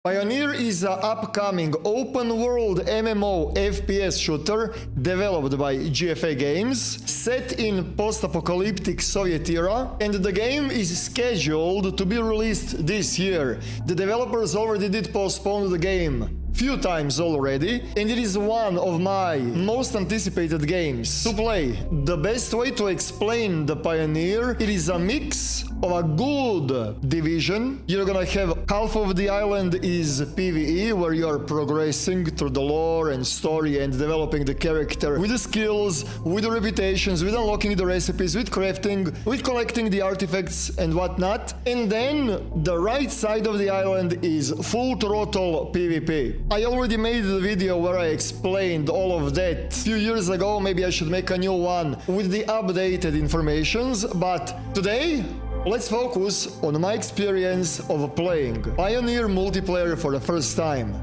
Pioneer is an upcoming open-world MMO FPS shooter developed by GFA Games, set in post-apocalyptic Soviet era, and the game is scheduled to be released this year. The developers already did postpone the game few times already, and it is one of my most anticipated games to play. The best way to explain the Pioneer, it is a mix of a good division. You're gonna have half of the island is PvE, where you're progressing through the lore and story and developing the character with the skills, with the reputations, with unlocking the recipes, with crafting, with collecting the artifacts and whatnot. And then the right side of the island is full throttle PvP. I already made the video where I explained all of that a few years ago. Maybe I should make a new one with the updated informations, but today let's focus on my experience of playing Pioneer Multiplayer for the first time.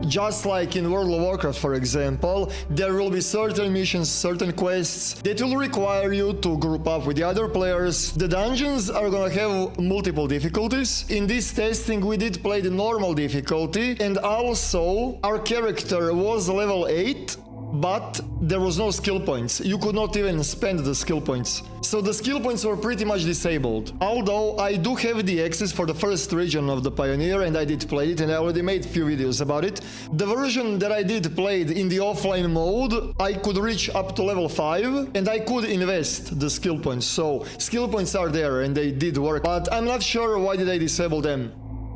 Just like in World of Warcraft, for example, there will be certain missions, certain quests that will require you to group up with the other players. The dungeons are gonna have multiple difficulties. In this testing, we did play the normal difficulty, and also our character was level 8, but there was no skill points. You could not even spend the skill points. So the skill points were pretty much disabled. Although I do have the access for the first region of the Pioneer, and I did play it, and I already made a few videos about it. The version that I did play in the offline mode, I could reach up to level 5, and I could invest the skill points. So skill points are there, and they did work. But I'm not sure why did I disable them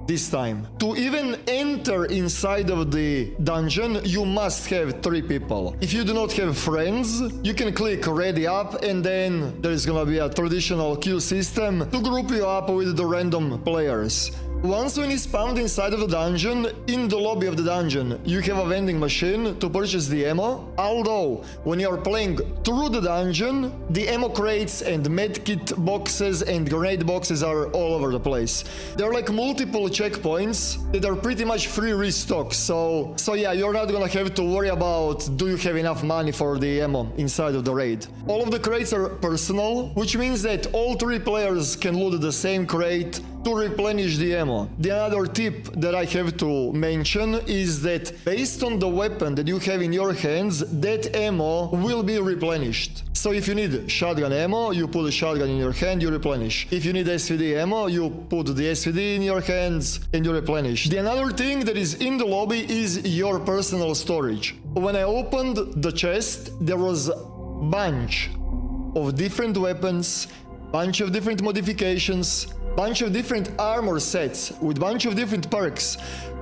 this time. To even enter inside of the dungeon, you must have 3 people. If you do not have friends, you can click ready up, and then there is gonna be a traditional queue system to group you up with the random players. Once when you spawned inside of the dungeon, in the lobby of the dungeon, you have a vending machine to purchase the ammo. Although, when you are playing through the dungeon, the ammo crates and medkit boxes and grenade boxes are all over the place. There are like multiple checkpoints that are pretty much free restock. So yeah, you're not gonna have to worry about do you have enough money for the ammo inside of the raid. All of the crates are personal, which means that all 3 players can loot the same crate to replenish the ammo. The other tip that I have to mention is that based on the weapon that you have in your hands, that ammo will be replenished. So if you need shotgun ammo, you put a shotgun in your hand, you replenish. If you need SVD ammo, you put the SVD in your hands and you replenish. The another thing that is in the lobby is your personal storage. When I opened the chest, there was a bunch of different weapons, bunch of different modifications, bunch of different armor sets with bunch of different perks.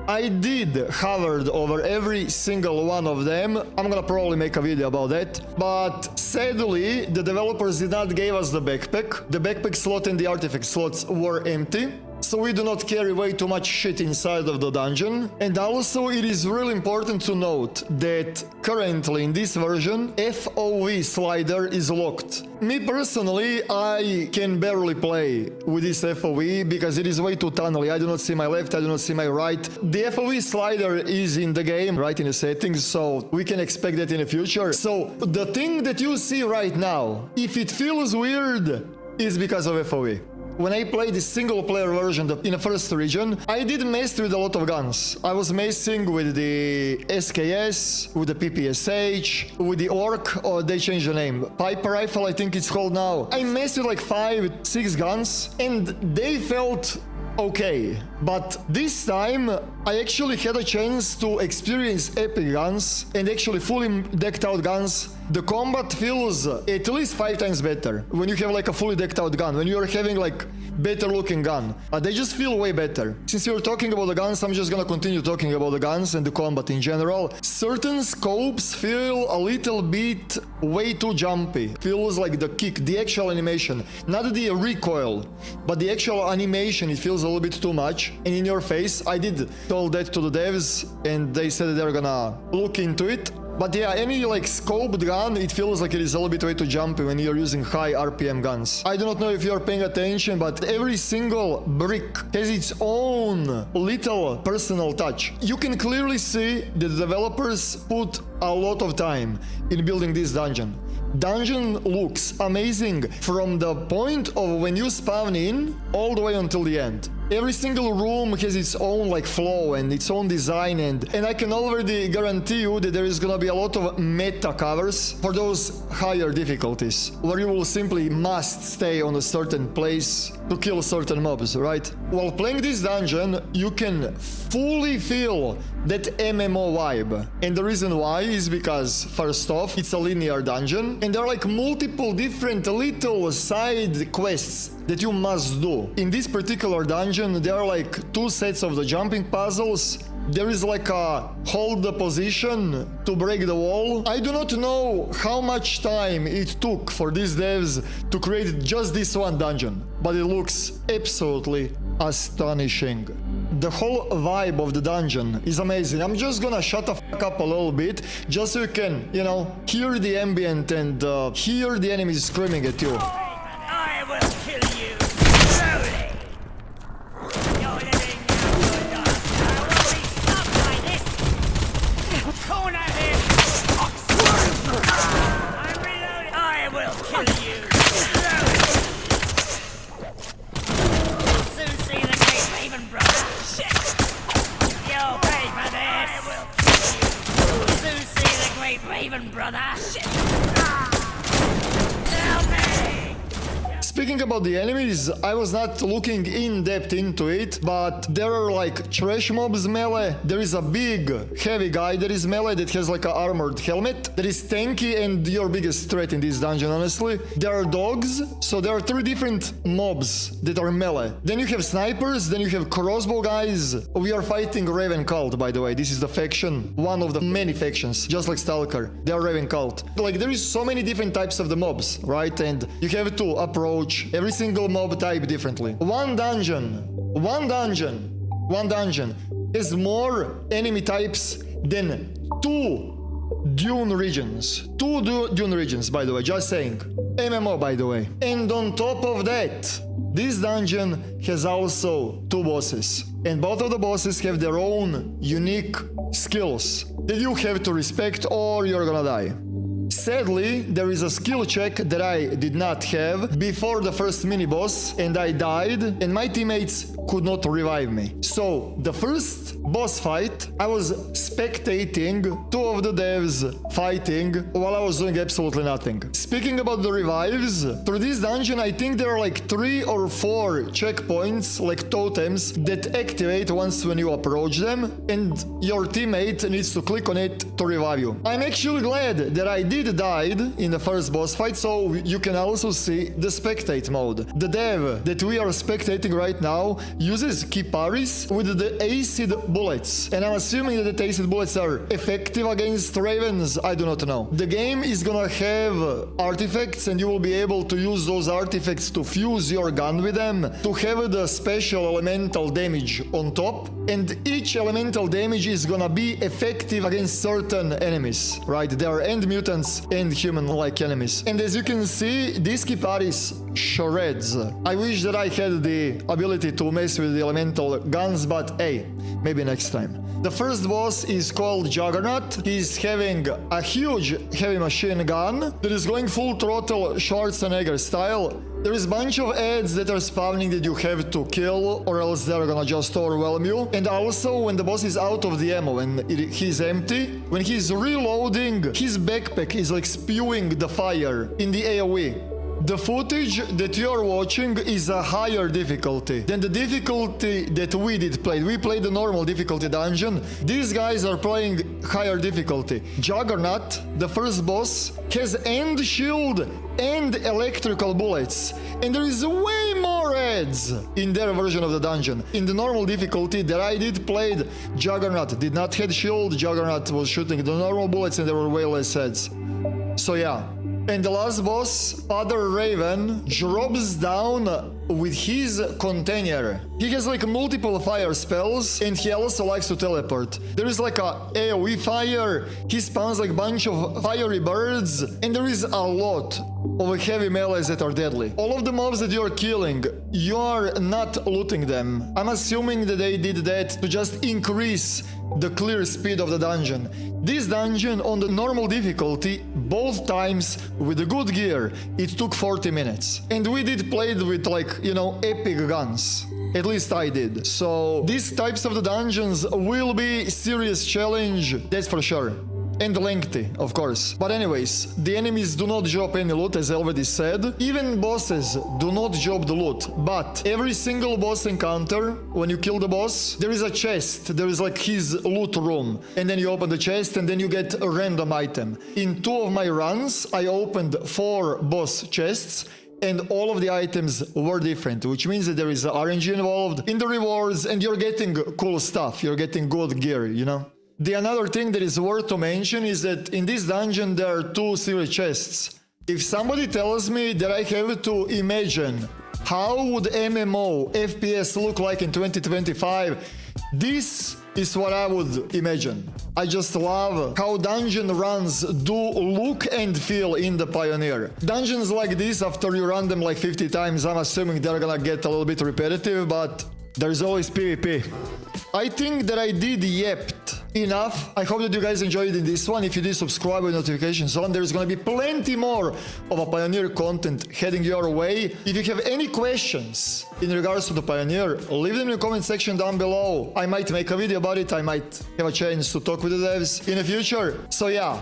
I did hovered over every single one of them. I'm gonna probably make a video about that. But sadly, the developers did not give us the backpack. The backpack slot and the artifact slots were empty. So we do not carry way too much shit inside of the dungeon. And also it is really important to note that currently in this version, FOV slider is locked. Me personally, I can barely play with this FOV because it is way too tunnely. I do not see my left, I do not see my right. The FOV slider is in the game, right in the settings, so we can expect that in the future. So the thing that you see right now, if it feels weird, is because of FOV. When I played the single-player version in the first region, I did mess with a lot of guns. I was messing with the SKS, with the PPSH, with the Orc, or they changed the name. Piper Rifle, I think it's called now. I messed with like 5-6 guns, and they felt okay. But this time, I actually had a chance to experience epic guns and actually fully decked out guns. The combat feels at least 5 times better when you have like a fully decked out gun, when you're having like better looking gun. They just feel way better. Since you're talking about the guns, I'm just gonna continue talking about the guns and the combat in general. Certain scopes feel a little bit way too jumpy. Feels like the kick, the actual animation, not the recoil, but the actual animation, it feels a little bit too much and in your face. I did tell that to the devs and they said that they're gonna look into it. But yeah, any like scoped gun, it feels like it is a little bit way too jumpy when you're using high RPM guns. I do not know if you're paying attention, but every single brick has its own little personal touch. You can clearly see that the developers put a lot of time in building this dungeon. Dungeon looks amazing from the point of when you spawn in all the way until the end. Every single room has its own like flow and its own design, and I can already guarantee you that there is gonna be a lot of meta covers for those higher difficulties, where you will simply must stay on a certain place to kill certain mobs, right? While playing this dungeon, you can fully feel that MMO vibe. And the reason why is because, first off, it's a linear dungeon, and there are like multiple different little side quests that you must do. In this particular dungeon, there are like 2 sets of the jumping puzzles. There is like a hold the position to break the wall. I do not know how much time it took for these devs to create just this one dungeon, but it looks absolutely astonishing. The whole vibe of the dungeon is amazing. I'm just gonna shut the fuck up a little bit, just so you can, you know, hear the ambient and hear the enemies screaming at you. I will kill you slowly. You're living now, I will be stopped by this. Corner him. I'm reloading. I will kill you slowly. You'll soon see the great Raven brother. Shit. You'll pay for this. I will kill you. You'll soon see the great Raven brother. Shit. Help me. Speaking about the enemies, I was not looking in depth into it, but there are like trash mobs melee. There is a big heavy guy that is melee that has like an armored helmet that is tanky and your biggest threat in this dungeon, honestly. There are dogs, so there are 3 different mobs that are melee. Then you have snipers, then you have crossbow guys. We are fighting Raven Cult, by the way. This is the faction, one of the many factions, just like Stalker. They are Raven Cult. Like there is so many different types of the mobs, right? And you have to approach every single mob type differently. One dungeon has more enemy types than 2 Dune regions. 2 Dune regions, by the way, just saying. MMO, by the way. And on top of that, this dungeon has also 2 bosses. And both of the bosses have their own unique skills that you have to respect or you're gonna die. Sadly, there is a skill check that I did not have before the first mini-boss, and I died, and my teammates could not revive me. So, the first boss fight, I was spectating 2 of the devs fighting while I was doing absolutely nothing. Speaking about the revives, through this dungeon I think there are like 3 or 4 checkpoints, like totems, that activate once when you approach them, and your teammate needs to click on it to revive you. I'm actually glad that I did died in the first boss fight, so you can also see the spectate mode. The dev that we are spectating right now uses Kiparis with the acid bullets, and I'm assuming that the acid bullets are effective against ravens. I do not know. The game is gonna have artifacts, and you will be able to use those artifacts to fuse your gun with them, to have the special elemental damage on top, and each elemental damage is gonna be effective against certain enemies, right? There are end mutants and human-like enemies. And as you can see, this Kiparis shreds. I wish that I had the ability to mess with the elemental guns, but hey, maybe next time. The first boss is called Juggernaut. He's having a huge heavy machine gun that is going full throttle Schwarzenegger style. There is a bunch of ads that are spawning that you have to kill, or else they're gonna just overwhelm you. And also, when the boss is out of the ammo and he's empty, when he's reloading, his backpack is like spewing the fire in the AoE. The footage that you're watching is a higher difficulty than the difficulty that we did play. We played the normal difficulty dungeon. These guys are playing higher difficulty. Juggernaut, the first boss, has end shield and electrical bullets. And there is way more ads in their version of the dungeon. In the normal difficulty that I did played, Juggernaut did not have shield. Juggernaut was shooting the normal bullets and there were way less ads. So yeah. And the last boss, Other Raven, drops down with his container. He has like multiple fire spells, and he also likes to teleport. There is like a AoE fire, he spawns like a bunch of fiery birds, and there is a lot of heavy melees that are deadly. All of the mobs that you're killing, you are not looting them. I'm assuming that they did that to just increase the clear speed of the dungeon. This dungeon on the normal difficulty, both times with the good gear, it took 40 minutes. And we did play it with like, you know, epic guns. At least I did. So these types of the dungeons will be serious challenge, that's for sure. And lengthy, of course. But anyways, the enemies do not drop any loot, as I already said. Even bosses do not drop the loot. But every single boss encounter, when you kill the boss, there is a chest. There is like his loot room. And then you open the chest and then you get a random item. In 2 of my runs, I opened 4 boss chests. And all of the items were different, which means that there is RNG involved in the rewards and you're getting cool stuff. You're getting good gear, you know? The another thing that is worth to mention is that in this dungeon there are 2 secret chests. If somebody tells me that I have to imagine how would MMO FPS look like in 2025, this is what I would imagine. I just love how dungeon runs do look and feel in the Pioneer. Dungeons like this, after you run them like 50 times, I'm assuming they're gonna get a little bit repetitive, but there's always PvP. I think that I did yapped enough. I hope that you guys enjoyed in this one. If you did, subscribe with notifications on. There's gonna be plenty more of a Pioneer content heading your way. If you have any questions in regards to the Pioneer, leave them in the comment section down below. I might make a video about it. I might have a chance to talk with the devs in the future. So yeah,